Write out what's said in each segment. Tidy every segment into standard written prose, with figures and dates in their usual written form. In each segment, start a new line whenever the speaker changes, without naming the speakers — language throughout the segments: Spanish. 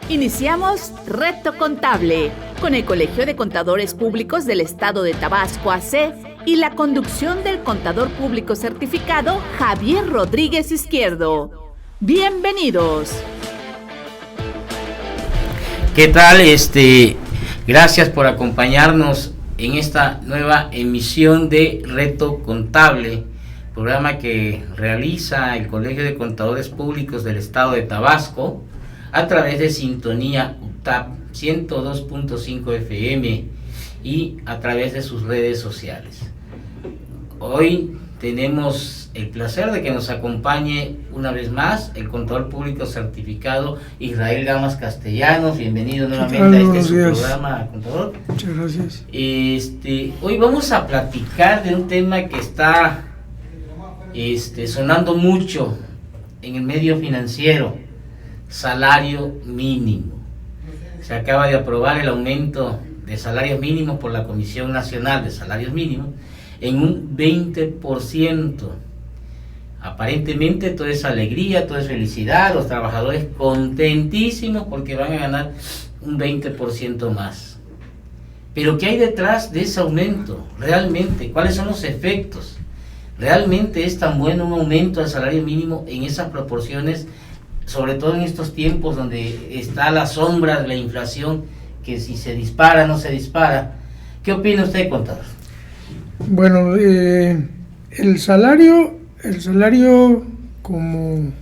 Iniciamos Reto Contable con el Colegio de Contadores Públicos del Estado de Tabasco AC y la conducción del contador público certificado Javier Rodríguez Izquierdo. Bienvenidos.
¿Qué tal? Gracias por acompañarnos en esta nueva emisión de Reto Contable, programa que realiza el Colegio de Contadores Públicos del Estado de Tabasco a través de Sintonía UTAP 102.5 FM y a través de sus redes sociales. Hoy tenemos el placer de que nos acompañe una vez más el contador público certificado Israel Gamas Castellanos. Bienvenido nuevamente a su programa, contador.
Muchas gracias.
Hoy vamos a platicar de un tema que está sonando mucho en el medio financiero: salario mínimo. Se acaba de aprobar el aumento de salarios mínimos por la Comisión Nacional de Salarios Mínimos en un 20%. Aparentemente todo es alegría, todo es felicidad, los trabajadores contentísimos porque van a ganar un 20% más. Pero ¿qué hay detrás de ese aumento? Realmente, ¿cuáles son los efectos? ¿Realmente es tan bueno un aumento del salario mínimo en esas proporciones, sobre todo en estos tiempos donde está la sombra de la inflación, que si se dispara, no se dispara? ¿Qué opina usted, contador?
Bueno, el salario como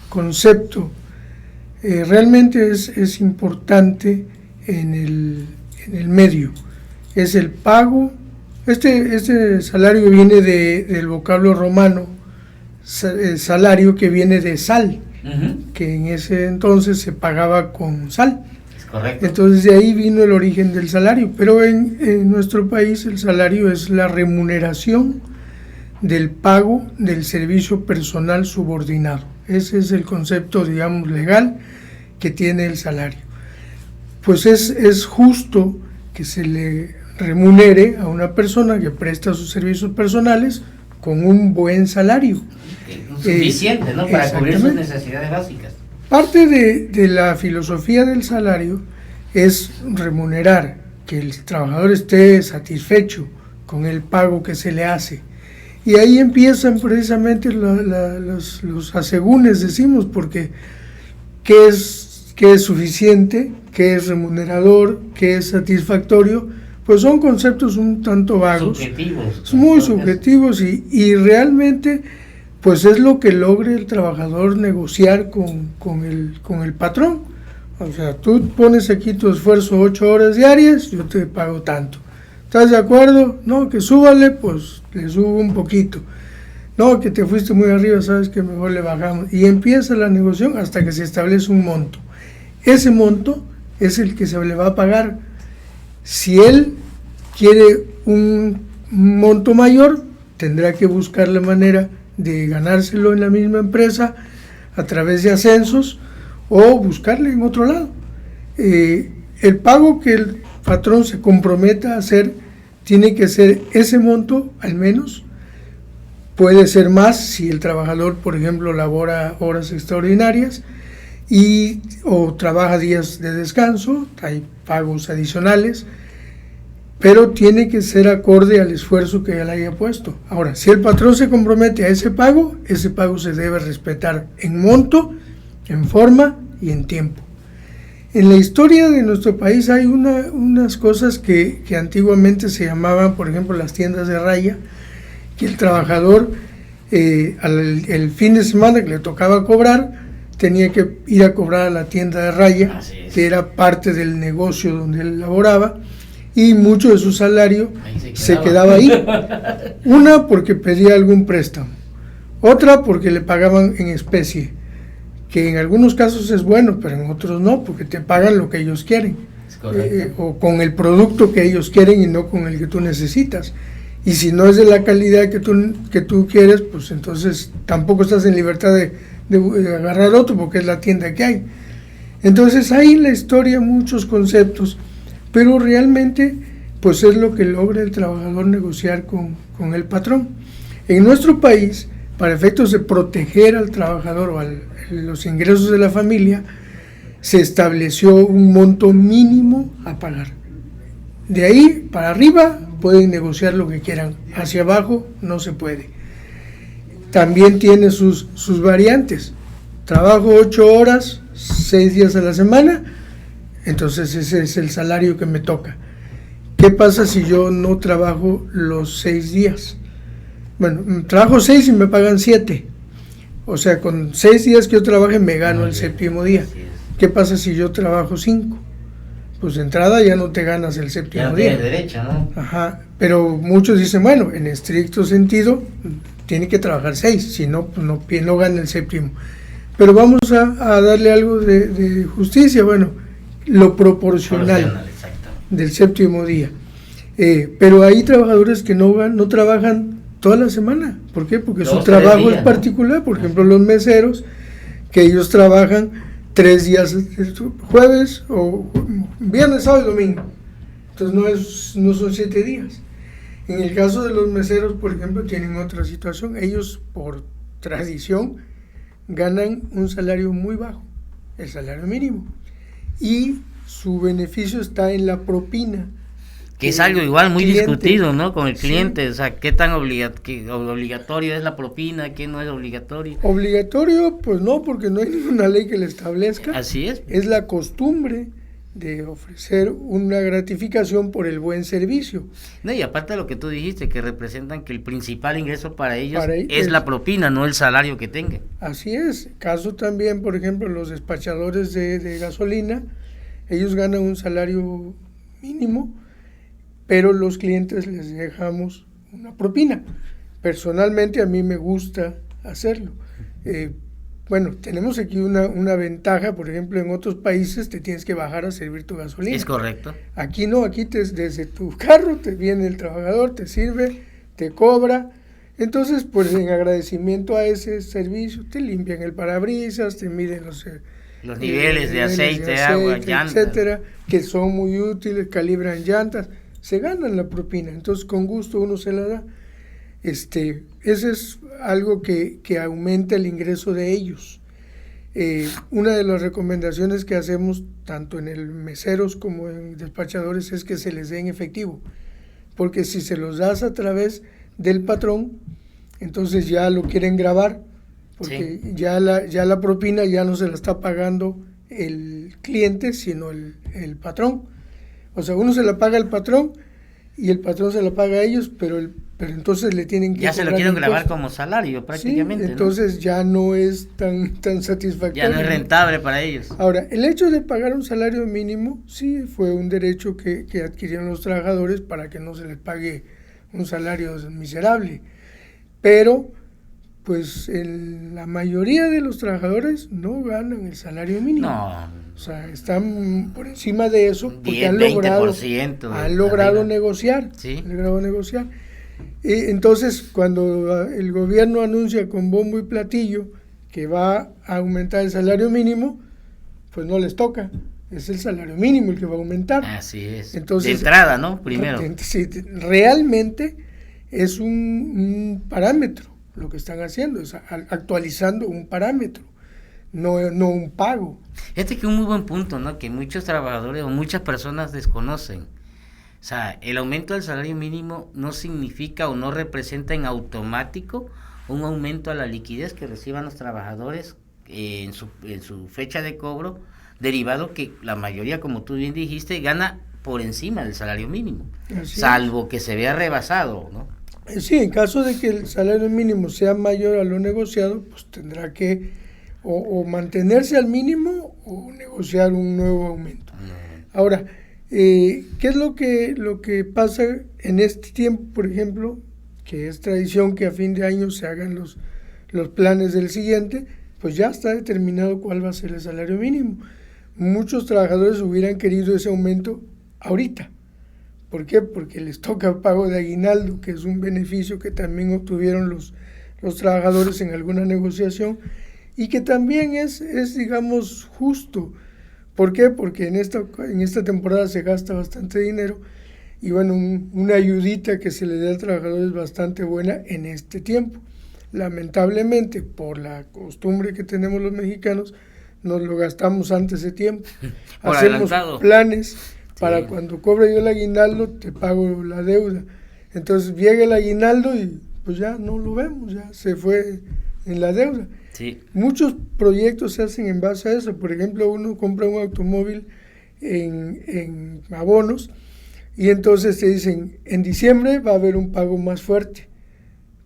concepto realmente es importante en el medio. Es el pago. Este salario viene del vocablo romano, salario, que viene de sal, que en ese entonces se pagaba con sal.
Correcto.
Entonces de ahí vino el origen del salario, pero en nuestro país el salario es la remuneración del pago del servicio personal subordinado. Ese es el concepto, digamos, legal que tiene el salario. Pues es justo que se le remunere a una persona que presta sus servicios personales con un buen salario.
Suficiente, ¿no? Para cubrir sus necesidades básicas.
Parte de la filosofía del salario es remunerar, que el trabajador esté satisfecho con el pago que se le hace. Y ahí empiezan precisamente los asegúnes, decimos, porque ¿qué es suficiente? ¿Qué es remunerador? ¿Qué es satisfactorio? Pues son conceptos un tanto vagos,
subjetivos,
muy subjetivos y realmente pues es lo que logre el trabajador negociar con el patrón. O sea, tú pones aquí tu esfuerzo 8 horas diarias, yo te pago tanto. ¿Estás de acuerdo? No, que súbale, pues le subo un poquito. No, que te fuiste muy arriba, sabes que mejor le bajamos. Y empieza la negociación hasta que se establece un monto. Ese monto es el que se le va a pagar. Si él quiere un monto mayor, tendrá que buscar la manera de ganárselo en la misma empresa a través de ascensos o buscarle en otro lado. El pago que el patrón se comprometa a hacer tiene que ser ese monto al menos. Puede ser más si el trabajador, por ejemplo, labora horas extraordinarias o trabaja días de descanso, hay pagos adicionales, pero tiene que ser acorde al esfuerzo que él haya puesto. Ahora, si el patrón se compromete a ese pago se debe respetar en monto, en forma y en tiempo. En la historia de nuestro país hay unas cosas que antiguamente se llamaban, por ejemplo, las tiendas de raya, que el trabajador el fin de semana que le tocaba cobrar, tenía que ir a cobrar a la tienda de raya, que era parte del negocio donde él laboraba, y mucho de su salario se quedaba ahí. Una, porque pedía algún préstamo. Otra, porque le pagaban en especie, que en algunos casos es bueno, pero en otros no, porque te pagan lo que ellos quieren. O con el producto que ellos quieren y no con el que tú necesitas. Y si no es de la calidad que tú quieres, pues entonces tampoco estás en libertad de agarrar otro, porque es la tienda que hay. Entonces hay en la historia muchos conceptos, pero realmente pues es lo que logra el trabajador negociar con el patrón. En nuestro país, para efectos de proteger al trabajador o los ingresos de la familia, se estableció un monto mínimo a pagar. De ahí para arriba pueden negociar lo que quieran, hacia abajo no se puede. También tiene sus variantes. Trabajo 8 horas, 6 días a la semana, entonces ese es el salario que me toca. ¿Qué pasa si yo no trabajo los 6 días? Bueno, trabajo 6 y me pagan 7. O sea, con 6 días que yo trabaje me gano el séptimo día. ¿Qué pasa si yo trabajo 5? Pues de entrada ya no te ganas el séptimo
ya no
día.
tienes derecho, ¿no?
Ajá, pero muchos dicen, bueno, en estricto sentido, tiene que trabajar 6, si no, pues no gana el séptimo. Pero vamos a darle algo de justicia, bueno, lo proporcional del séptimo día. Pero hay trabajadores que no trabajan toda la semana. ¿Por qué? Porque su trabajo días, es particular. ¿No? Por ejemplo, los meseros, que ellos trabajan 3 días, jueves o viernes, sábado y domingo. Entonces no son 7 días. En el caso de los meseros, por ejemplo, tienen otra situación. Ellos, por tradición, ganan un salario muy bajo, el salario mínimo. Y su beneficio está en la propina.
Que es algo igual muy cliente, discutido, ¿no? Con el cliente, sí. O sea, ¿qué tan obligatorio es la propina? ¿Qué no es obligatorio?
Obligatorio, pues no, porque no hay ninguna ley que le establezca.
Así es.
Es la costumbre de ofrecer una gratificación por el buen servicio.
No, y aparte de lo que tú dijiste, que representan que el principal ingreso para ellos es la propina, no el salario que tengan.
Así es. Caso también, por ejemplo, los despachadores de gasolina, ellos ganan un salario mínimo, pero los clientes les dejamos una propina. Personalmente a mí me gusta hacerlo. Bueno, tenemos aquí una ventaja, por ejemplo, en otros países te tienes que bajar a servir tu gasolina.
Es correcto.
Aquí no, aquí desde tu carro te viene el trabajador, te sirve, te cobra. Entonces, pues en agradecimiento a ese servicio, te limpian el parabrisas, te miden los
niveles de aceite, agua, llantas,
etcétera, que son muy útiles, calibran llantas, se ganan la propina, entonces con gusto uno se la da. Ese es algo que aumenta el ingreso de ellos. Una de las recomendaciones que hacemos tanto en el meseros como en despachadores es que se les dé en efectivo, porque si se los das a través del patrón, entonces ya lo quieren grabar, porque sí. ya la propina ya no se la está pagando el cliente, sino el patrón. O sea, uno se la paga al patrón y el patrón se la paga a ellos, pero entonces le tienen que
ya se lo quieren grabar como salario prácticamente.
Sí, entonces ¿no? Ya no es tan satisfactorio.
Ya no es rentable para ellos.
Ahora, el hecho de pagar un salario mínimo sí fue un derecho que adquirieron los trabajadores para que no se les pague un salario miserable, pero pues la mayoría de los trabajadores no ganan el salario mínimo.
No.
O sea, están por encima de eso porque
10,
han logrado negociar.
Sí.
Han logrado negociar. Y entonces, cuando el gobierno anuncia con bombo y platillo que va a aumentar el salario mínimo, pues no les toca. Es el salario mínimo el que va a aumentar.
Así es.
Entonces,
de entrada, ¿no? Primero.
Sí, realmente es un parámetro lo que están haciendo, es actualizando un parámetro, no un pago.
Este que es un muy buen punto, ¿no? Que muchos trabajadores o muchas personas desconocen. O sea, el aumento del salario mínimo no significa o no representa en automático un aumento a la liquidez que reciban los trabajadores en su fecha de cobro, derivado que la mayoría, como tú bien dijiste, gana por encima del salario mínimo, salvo que se vea rebasado, ¿no?
Sí, en caso de que el salario mínimo sea mayor a lo negociado, pues tendrá que o mantenerse al mínimo o negociar un nuevo aumento. Ahora, ¿qué es lo que pasa en este tiempo, por ejemplo, que es tradición que a fin de año se hagan los planes del siguiente? Pues ya está determinado cuál va a ser el salario mínimo. Muchos trabajadores hubieran querido ese aumento ahorita. ¿Por qué? Porque les toca pago de aguinaldo, que es un beneficio que también obtuvieron los trabajadores en alguna negociación y que también es digamos, justo. ¿Por qué? Porque en esta temporada se gasta bastante dinero y bueno, una ayudita que se le da al trabajador es bastante buena en este tiempo. Lamentablemente, por la costumbre que tenemos los mexicanos, nos lo gastamos antes de tiempo.
Por
Hacemos
adelantado.
planes para
Sí.
cuando cobre yo el aguinaldo, te pago la deuda. Entonces llega el aguinaldo y pues ya no lo vemos, ya se fue en la deuda.
Sí.
Muchos proyectos se hacen en base a eso. Por ejemplo, uno compra un automóvil en abonos y entonces te dicen, en diciembre va a haber un pago más fuerte.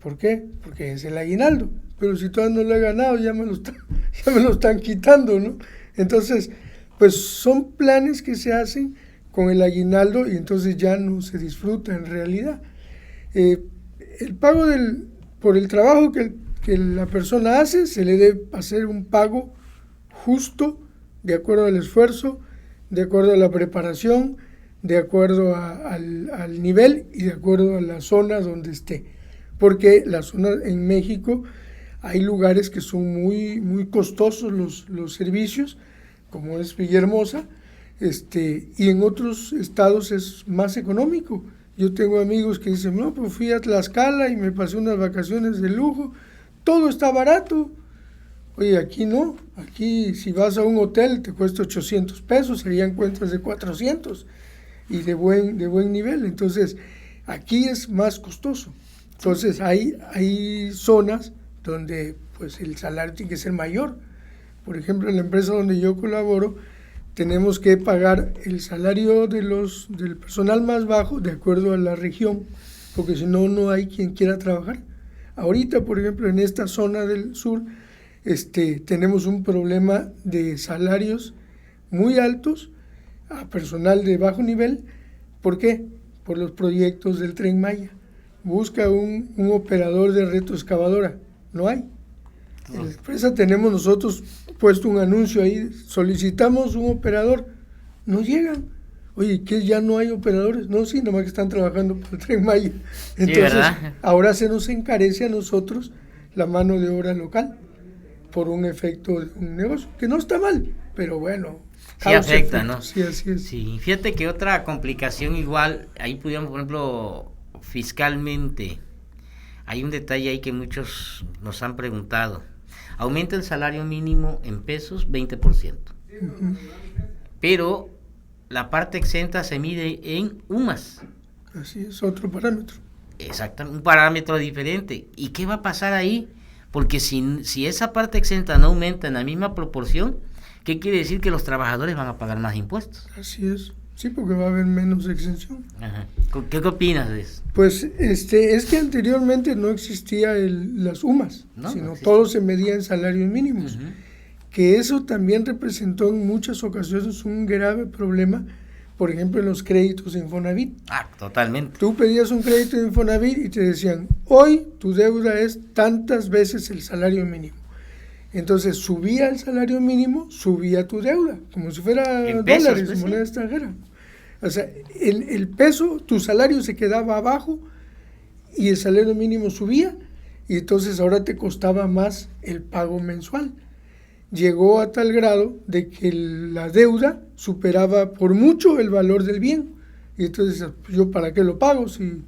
¿Por qué? Porque es el aguinaldo. Pero si todavía no lo he ganado, ya me lo están quitando, ¿no? Entonces, pues son planes que se hacen con el aguinaldo y entonces ya no se disfruta en realidad. El pago por el trabajo que la persona hace, se le debe hacer un pago justo, de acuerdo al esfuerzo, de acuerdo a la preparación, de acuerdo al nivel y de acuerdo a la zona donde esté. Porque la zona en México hay lugares que son muy, muy costosos los servicios, como es Villahermosa, y en otros estados es más económico. Yo tengo amigos que dicen, no, pues fui a Tlaxcala y me pasé unas vacaciones de lujo, todo está barato. Oye, aquí no, aquí si vas a un hotel te cuesta 800 pesos, allá encuentras de 400 y de buen nivel, entonces aquí es más costoso. Entonces hay zonas donde pues el salario tiene que ser mayor. Por ejemplo, en la empresa donde yo colaboro, tenemos que pagar el salario del personal más bajo de acuerdo a la región, porque si no, no hay quien quiera trabajar. Ahorita, por ejemplo, en esta zona del sur, tenemos un problema de salarios muy altos a personal de bajo nivel. ¿Por qué? Por los proyectos del Tren Maya. Busca un operador de retroexcavadora, no hay. En la empresa tenemos nosotros puesto un anuncio ahí, solicitamos un operador, no llegan. Oye, ¿qué ya no hay operadores? No, sí, nomás que están trabajando por el Tren Maya. Entonces,
sí,
ahora se nos encarece a nosotros la mano de obra local por un efecto de un negocio, que no está mal, pero bueno.
Sí afecta, ¿no?
Sí, así es.
Sí, fíjate que otra complicación igual, ahí pudiéramos, por ejemplo, fiscalmente, hay un detalle ahí que muchos nos han preguntado. Aumenta el salario mínimo en pesos 20%, pero la parte exenta se mide en UMAS.
Así es, otro parámetro.
Exactamente, un parámetro diferente. ¿Y qué va a pasar ahí? Porque si esa parte exenta no aumenta en la misma proporción, ¿qué quiere decir? Que los trabajadores van a pagar más impuestos.
Así es, sí, porque va a haber menos exención.
Ajá. ¿Qué opinas de eso?
Pues es que anteriormente no existía las UMAS,
No,
sino
no existe.
todo se medía en salarios mínimos,
Uh-huh.
que eso también representó en muchas ocasiones un grave problema, por ejemplo en los créditos de Infonavit.
Ah, totalmente.
Tú pedías un crédito de Infonavit y te decían, hoy tu deuda es tantas veces el salario mínimo. Entonces subía el salario mínimo, subía tu deuda, como si fuera
En pesos,
dólares,
pues,
moneda
sí.
extranjera. O sea, el peso, tu salario se quedaba abajo y el salario mínimo subía y entonces ahora te costaba más el pago mensual. Llegó a tal grado de que la deuda superaba por mucho el valor del bien. Y entonces, ¿yo para qué lo pago? Si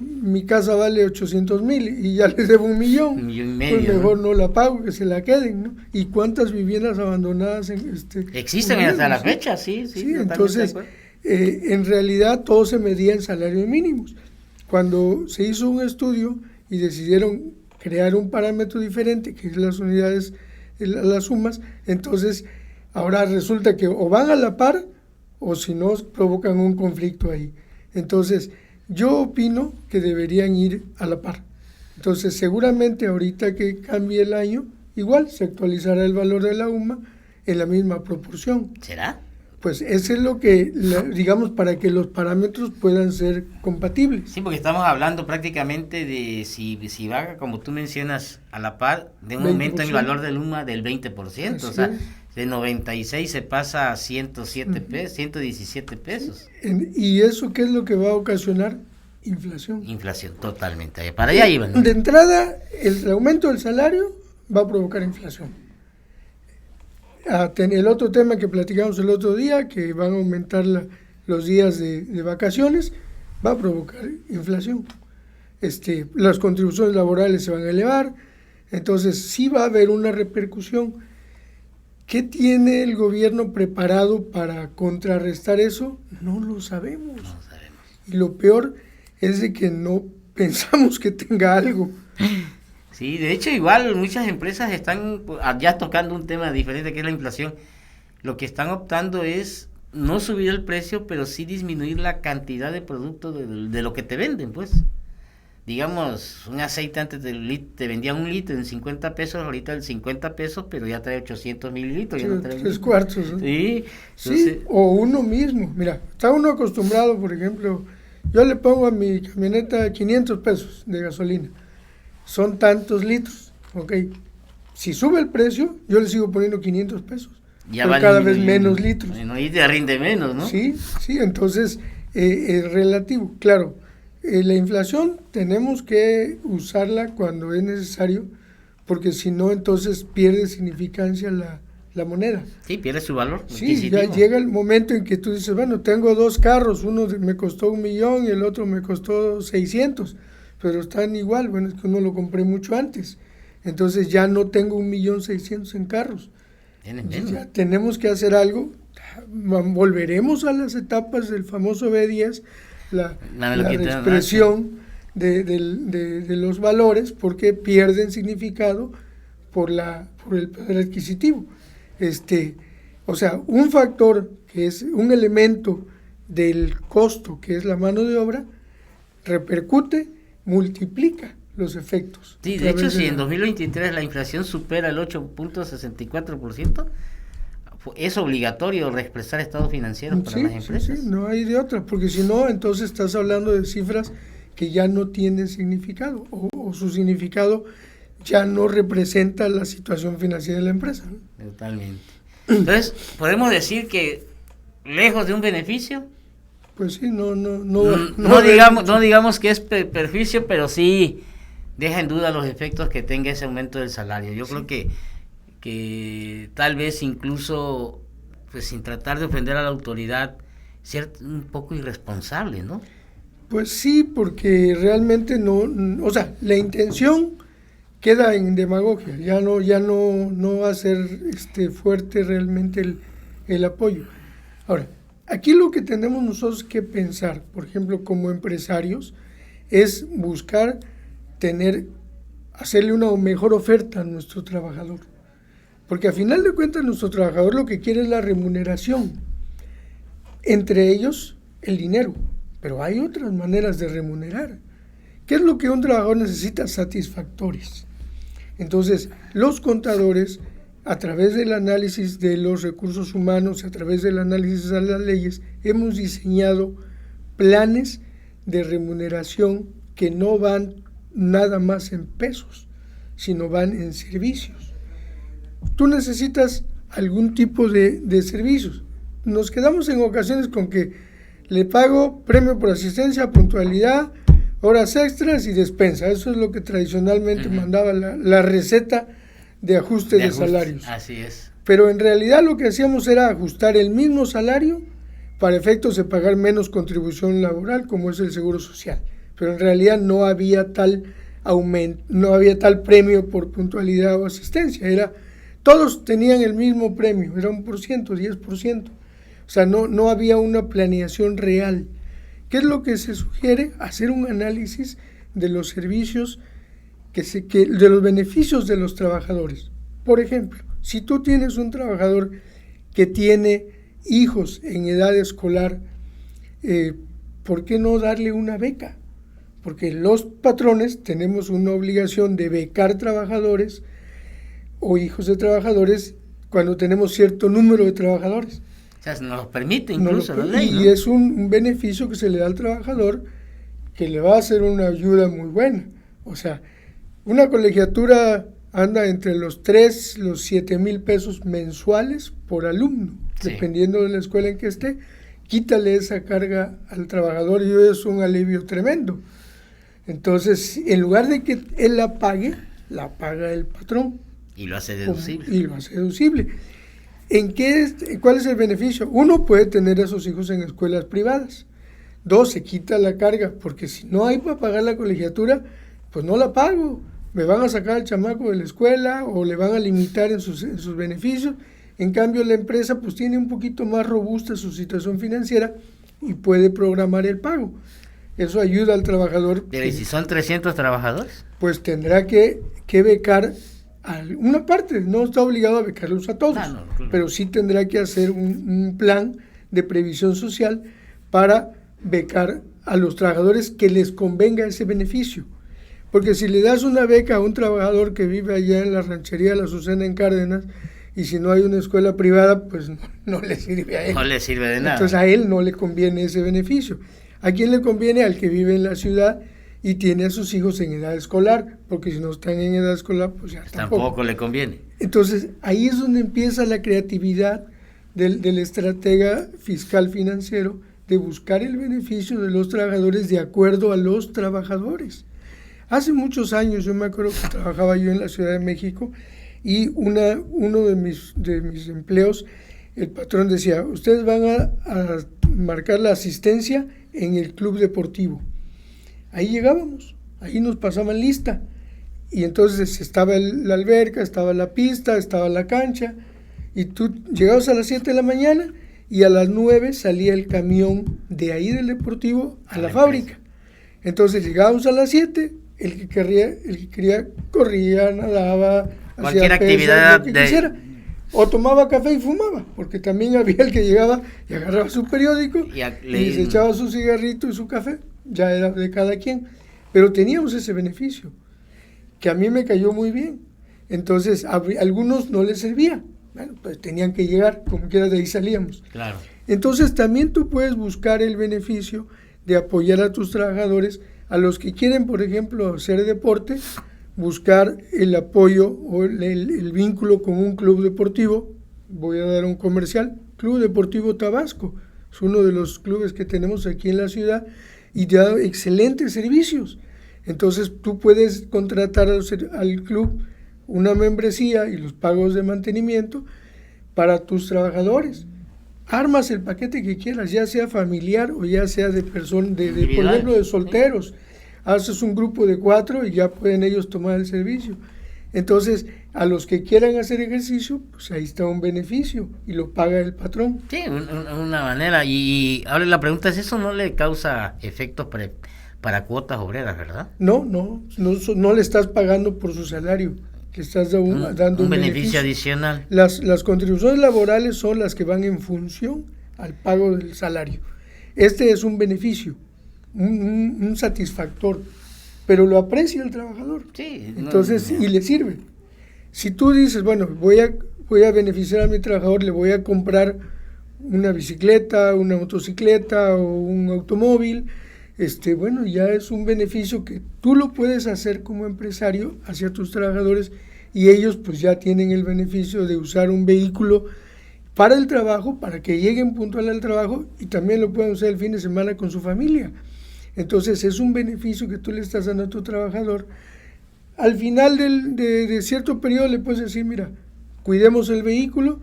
mi casa vale 800,000 y ya le debo 1,000,000,
1,500,000,
pues mejor no la pago, que se la queden, ¿no? ¿Y cuántas viviendas abandonadas
Existen
en
hasta la
¿sí?
fecha, sí.
Sí,
totalmente
entonces,
de acuerdo.
en realidad todo se medía en salarios mínimos. Cuando se hizo un estudio y decidieron crear un parámetro diferente, que es las unidades, las sumas, entonces ahora resulta que o van a la par o si no provocan un conflicto ahí. Entonces, yo opino que deberían ir a la par. Entonces, seguramente ahorita que cambie el año, igual se actualizará el valor de la UMA en la misma proporción.
¿Será?
Pues eso es lo que, digamos, para que los parámetros puedan ser compatibles.
Sí, porque estamos hablando prácticamente de si va, como tú mencionas, a la par de un
20%.
aumento en el valor del UMA del 20%.
Así
O sea,
es.
de 96 se pasa a 107 pesos, 117 pesos.
¿Y eso qué es lo que va a ocasionar? Inflación.
Inflación, totalmente. Para allá iban, ¿no?
De entrada, el aumento del salario va a provocar inflación. El otro tema que platicamos el otro día, que van a aumentar los días de vacaciones, va a provocar inflación. Las contribuciones laborales se van a elevar, entonces sí va a haber una repercusión ¿Qué tiene el gobierno preparado para contrarrestar eso? No lo sabemos. Y lo peor es de que no pensamos que tenga algo.
Sí, de hecho igual muchas empresas están ya tocando un tema diferente que es la inflación. Lo que están optando es no subir el precio, pero sí disminuir la cantidad de productos de lo que te venden, pues. Digamos, un aceite antes te vendían 1 litro en 50 pesos, ahorita en 50 pesos, pero ya trae 800 mililitros.
Sí,
ya no trae
3 cuartos. ¿No?
Sí,
sí, o uno mismo. Mira, está uno acostumbrado, por ejemplo, yo le pongo a mi camioneta 500 pesos de gasolina. Son tantos litros, ok. Si sube el precio, yo le sigo poniendo 500 pesos. Ya pero cada vez menos litros.
No, y te rinde menos, ¿no?
Sí, entonces es relativo. Claro, la inflación tenemos que usarla cuando es necesario, porque si no, entonces pierde significancia la moneda.
Sí, pierde su valor.
Sí, ya llega el momento en que tú dices, bueno, tengo 2 carros, uno me costó 1,000,000 y el otro me costó 600, pero están igual. Bueno, es que uno lo compré mucho antes, entonces ya no tengo 1,600,000 en carros. Ya tenemos que hacer algo. Volveremos a las etapas del famoso B10, la expresión de los valores, porque pierden significado por el poder adquisitivo. O sea, un factor que es un elemento del costo, que es la mano de obra, repercute, multiplica los efectos.
Sí, de hecho, si en 2023 la inflación supera el 8.64%, es obligatorio reexpresar estado financiero para las empresas.
Sí, no hay de otra, porque si no, entonces estás hablando de cifras que ya no tienen significado, o su significado ya no representa la situación financiera de la empresa, ¿no?
Totalmente. Entonces, podemos decir que lejos de un beneficio,
pues sí, no
digamos que es perjuicio, pero sí deja en duda los efectos que tenga ese aumento del salario. Yo creo que tal vez incluso, pues sin tratar de ofender a la autoridad, ser un poco irresponsable, ¿no?
Pues sí, porque realmente o sea, la intención queda en demagogia, ya no va a ser fuerte realmente el apoyo. Ahora, aquí lo que tenemos nosotros que pensar, por ejemplo, como empresarios, es buscar hacerle una mejor oferta a nuestro trabajador. Porque a final de cuentas nuestro trabajador lo que quiere es la remuneración, entre ellos el dinero, pero hay otras maneras de remunerar. ¿Qué es lo que un trabajador necesita? Satisfactores. Entonces, los contadores, a través del análisis de los recursos humanos, a través del análisis de las leyes, hemos diseñado planes de remuneración que no van nada más en pesos, sino van en servicios. Tú necesitas algún tipo de servicios. Nos quedamos en ocasiones con que le pago premio por asistencia, puntualidad, horas extras y despensa. Eso es lo que tradicionalmente mandaba la receta de ajuste de salarios.
Así es.
Pero en realidad lo que hacíamos era ajustar el mismo salario para efectos de pagar menos contribución laboral, como es el seguro social. Pero en realidad no había tal aumento, no había tal premio por puntualidad o asistencia. Todos tenían el mismo premio, era 1%, 10%. O sea, no había una planeación real. ¿Qué es lo que se sugiere? Hacer un análisis de los servicios, de los beneficios de los trabajadores. Por ejemplo, si tú tienes un trabajador que tiene hijos en edad escolar, ¿por qué no darle una beca? Porque los patrones tenemos una obligación de becar trabajadores o hijos de trabajadores cuando tenemos cierto número de trabajadores.
O sea, nos lo permite incluso la ley,
¿no? Y es un beneficio que se le da al trabajador que le va a hacer una ayuda muy buena. O sea, una colegiatura anda entre los 3, los 7,000 pesos mensuales por alumno, dependiendo de la escuela en que esté. Quítale esa carga al trabajador y es un alivio tremendo. Entonces, en lugar de que él la paga el patrón.
Y lo hace deducible.
¿Cuál es el beneficio? 1, puede tener a sus hijos en escuelas privadas. 2, se quita la carga, porque si no hay para pagar la colegiatura, pues no la pago. Me van a sacar al chamaco de la escuela o le van a limitar en sus beneficios. En cambio, la empresa pues tiene un poquito más robusta su situación financiera y puede programar el pago. Eso ayuda al trabajador.
Pero ¿y si son 300 trabajadores?
Pues tendrá que becar a una parte, no está obligado a becarlos a todos,
claro.
Pero sí tendrá que hacer un plan de previsión social para becar a los trabajadores que les convenga ese beneficio. Porque si le das una beca a un trabajador que vive allá en la ranchería de la Azucena en Cárdenas, y si no hay una escuela privada, pues no le sirve a él.
No le sirve de nada.
Entonces a él no le conviene ese beneficio. ¿A quién le conviene? Al que vive en la ciudad y tiene a sus hijos en edad escolar, porque si no están en edad escolar, pues ya
tampoco le conviene.
Entonces ahí es donde empieza la creatividad del estratega fiscal financiero de buscar el beneficio de los trabajadores de acuerdo a los trabajadores. Hace muchos años, yo me acuerdo que trabajaba yo en la Ciudad de México y uno de mis empleos, el patrón decía, ustedes van a marcar la asistencia en el club deportivo. Ahí llegábamos, ahí nos pasaban lista y entonces estaba la alberca, estaba la pista, estaba la cancha y tú llegabas a las 7 de la mañana y a las 9 salía el camión de ahí del deportivo a la fábrica. Entonces llegábamos a las 7, el que quería corría, nadaba,
cualquier
hacía
actividad
lo que quisiera. O tomaba café y fumaba, porque también había el que llegaba y agarraba su periódico y se echaba su cigarrito y su café, ya era de cada quien. Pero teníamos ese beneficio, que a mí me cayó muy bien. Entonces, a algunos no les servía, bueno, pues tenían que llegar, como quiera de ahí salíamos.
Claro.
Entonces, también tú puedes buscar el beneficio de apoyar a tus trabajadores, a los que quieren, por ejemplo, hacer deporte, buscar el apoyo o el vínculo con un club deportivo. Voy a dar un comercial, Club Deportivo Tabasco, es uno de los clubes que tenemos aquí en la ciudad y da excelentes servicios. Entonces tú puedes contratar al club una membresía y los pagos de mantenimiento para tus trabajadores. Armas el paquete que quieras, ya sea familiar o ya sea de persona, por ejemplo, de solteros. Haces un grupo de 4 y ya pueden ellos tomar el servicio. Entonces, a los que quieran hacer ejercicio, pues ahí está un beneficio y lo paga el patrón.
Sí, una manera. Y ahora la pregunta es, ¿eso no le causa efectos para cuotas obreras, verdad?
No le estás pagando por su salario, le estás dando un beneficio
adicional.
Las contribuciones laborales son las que van en función al pago del salario. Este es un beneficio, un satisfactor, pero lo aprecia el trabajador.
Sí,
entonces, y le sirve. Si tú dices, bueno, voy a beneficiar a mi trabajador, le voy a comprar una bicicleta, una motocicleta o un automóvil, bueno, ya es un beneficio que tú lo puedes hacer como empresario hacia tus trabajadores y ellos pues ya tienen el beneficio de usar un vehículo para el trabajo, para que lleguen puntual al trabajo y también lo pueden usar el fin de semana con su familia. Entonces es un beneficio que tú le estás dando a tu trabajador. Al final de cierto periodo le puedes decir, mira, cuidemos el vehículo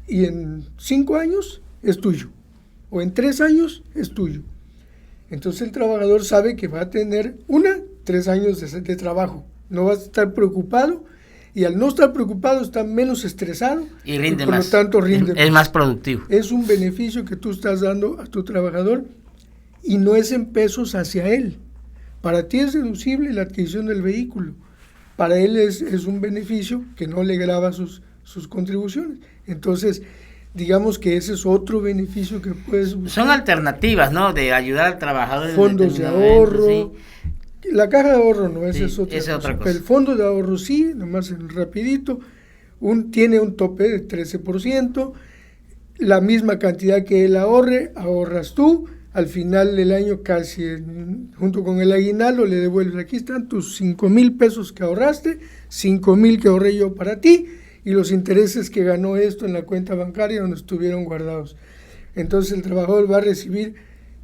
y en 5 años es tuyo, o en 3 años es tuyo. Entonces el trabajador sabe que va a tener 3 años de trabajo, no va a estar preocupado y al no estar preocupado está menos estresado
y rinde
por
más.
Lo tanto rinde
es más productivo.
Es un beneficio que tú estás dando a tu trabajador y no es en pesos hacia él. Para ti es deducible la adquisición del vehículo, para él es un beneficio que no le grava sus contribuciones. Entonces, digamos que ese es otro beneficio que puedes buscar.
Son alternativas, ¿no? De ayudar al trabajador.
Fondos de ahorro.
Sí.
La caja de ahorro no, esa
sí,
es otra cosa.
Otra cosa.
El fondo de ahorro sí, nomás rapidito, tiene un tope de 13%, la misma cantidad que él ahorras tú, al final del año casi, junto con el aguinaldo, le devuelves, aquí están tus 5,000 pesos que ahorraste, 5,000 que ahorré yo para ti, y los intereses que ganó esto en la cuenta bancaria donde estuvieron guardados. Entonces el trabajador va a recibir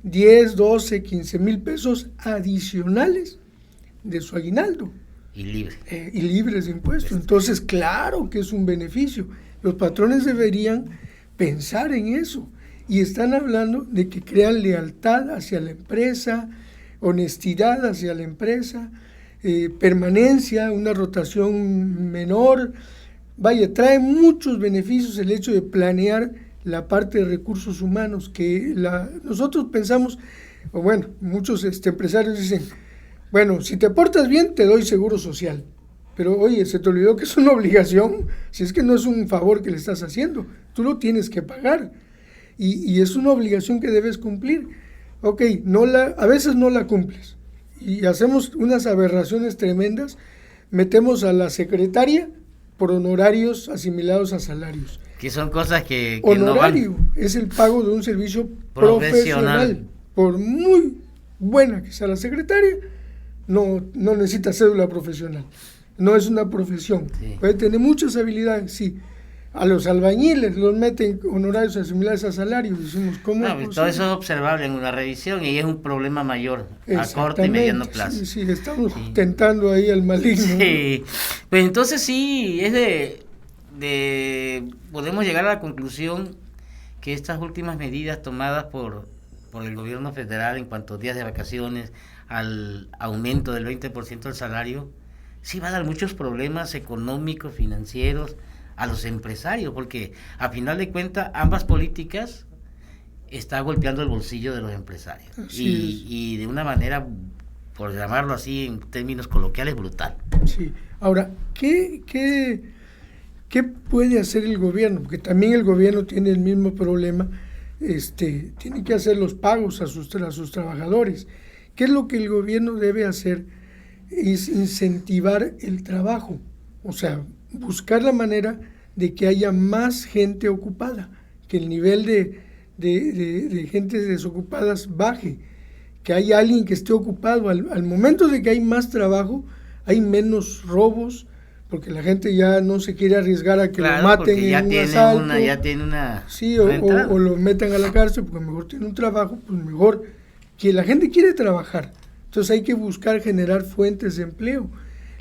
10, 12, 15,000 pesos adicionales de su aguinaldo.
Y libre.
Y libres de impuestos. Entonces, claro que es un beneficio. Los patrones deberían pensar en eso. Y están hablando de que crean lealtad hacia la empresa, honestidad hacia la empresa, permanencia, una rotación menor, Vaya, trae muchos beneficios el hecho de planear la parte de recursos humanos, que nosotros pensamos, o bueno, muchos empresarios dicen, bueno, si te portas bien te doy seguro social, pero oye, se te olvidó que es una obligación, si es que no es un favor que le estás haciendo, tú lo tienes que pagar, y es una obligación que debes cumplir. Ok, a veces no la cumples, y hacemos unas aberraciones tremendas, metemos a la secretaria por honorarios asimilados a salarios.
Que son cosas que
honorario
no van.
Es el pago de un servicio profesional. Por muy buena que sea la secretaria, no necesita cédula profesional. No es una profesión. Sí. Puede tener muchas habilidades, sí. A los albañiles los meten honorarios asimilados a salarios. Decimos, ¿cómo?
No, todo eso es observable en una revisión y es un problema mayor a corto y mediano plazo.
Sí, estamos tentando ahí al maligno.
Sí, pues entonces sí, es podemos llegar a la conclusión que estas últimas medidas tomadas por el gobierno federal en cuanto a días de vacaciones, al aumento del 20% del salario, sí va a dar muchos problemas económicos, financieros a los empresarios, porque a final de cuentas ambas políticas está golpeando el bolsillo de los empresarios y de una manera, por llamarlo así en términos coloquiales, brutal.
Sí. Ahora, ¿qué puede hacer el gobierno? Porque también el gobierno tiene el mismo problema, tiene que hacer los pagos a sus trabajadores. ¿Qué es lo que el gobierno debe hacer? Es incentivar el trabajo, o sea, buscar la manera de que haya más gente ocupada, que el nivel de gente desocupadas baje, que haya alguien que esté ocupado. Al momento de que hay más trabajo, hay menos robos, porque la gente ya no se quiere arriesgar a que lo maten en un asalto.
Ya tiene una
sí, o lo metan a la cárcel, porque mejor tiene un trabajo, pues mejor, que la gente quiere trabajar. Entonces hay que buscar generar fuentes de empleo.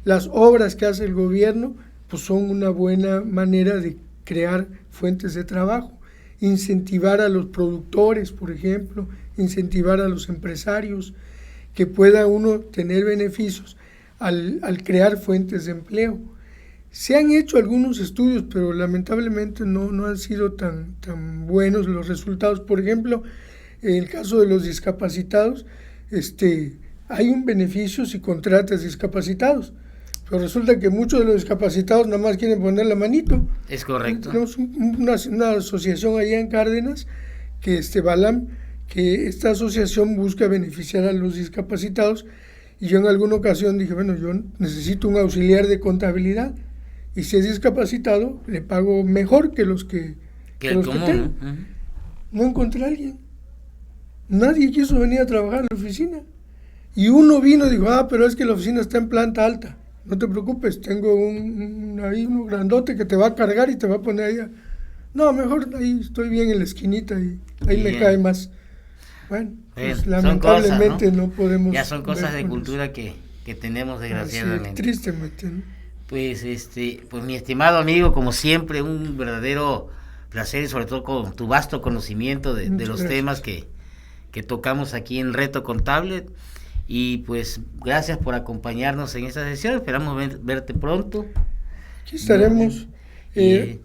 Las obras que hace el gobierno pues son una buena manera de crear fuentes de trabajo, incentivar a los productores, por ejemplo, incentivar a los empresarios, que pueda uno tener beneficios al crear fuentes de empleo. Se han hecho algunos estudios, pero lamentablemente no han sido tan buenos los resultados. Por ejemplo, en el caso de los discapacitados, hay un beneficio si contratas discapacitados, pero resulta que muchos de los discapacitados nada más quieren poner la manito.
Es correcto.
Tenemos una asociación allá en Cárdenas, que Balam, que esta asociación busca beneficiar a los discapacitados, y yo en alguna ocasión dije, bueno, yo necesito un auxiliar de contabilidad, y si es discapacitado, le pago mejor que los que tengo. Uh-huh. No encontré a alguien. Nadie quiso venir a trabajar en la oficina. Y uno vino y dijo, pero es que la oficina está en planta alta. No te preocupes, tengo uno grandote que te va a cargar y te va a poner allá. No, mejor ahí estoy bien en la esquinita y ahí me cae más. Bueno, pues lamentablemente cosas, ¿no? No podemos...
Ya son cosas de cultura que tenemos, desgraciadamente.
Sí, tristemente, ¿no?
Pues, pues mi estimado amigo, como siempre, un verdadero placer, y sobre todo con tu vasto conocimiento de los temas que tocamos aquí en Reto Contable. Y pues gracias por acompañarnos en esta sesión, esperamos verte pronto.
Aquí estaremos.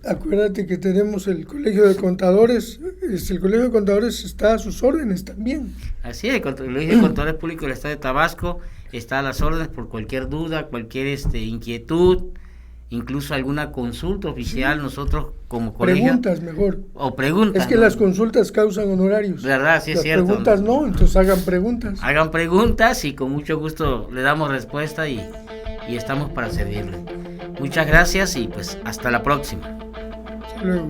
Acuérdate que tenemos el Colegio de Contadores, el Colegio de Contadores está a sus órdenes también.
Así es, el Colegio de Contadores Públicos del Estado de Tabasco está a las órdenes por cualquier duda, cualquier inquietud, incluso alguna consulta oficial. Sí. Nosotros como colegio...
Preguntas mejor.
O preguntas.
Es que las consultas causan honorarios.
¿Verdad? Sí, es cierto.
Las preguntas no, entonces hagan preguntas.
Hagan preguntas y con mucho gusto le damos respuesta y estamos para servirle. Muchas gracias y pues hasta la próxima.
Hasta luego.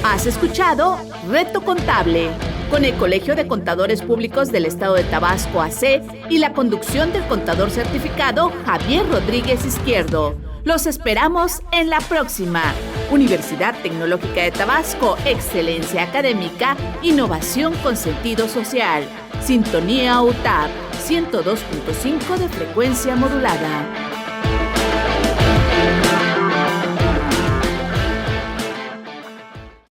Has escuchado Reto Contable con el Colegio de Contadores Públicos del Estado de Tabasco AC y la conducción del contador certificado Javier Rodríguez Izquierdo. Los esperamos en la próxima. Universidad Tecnológica de Tabasco, excelencia académica, innovación con sentido social. Sintonía UTAP 102.5 de frecuencia modulada.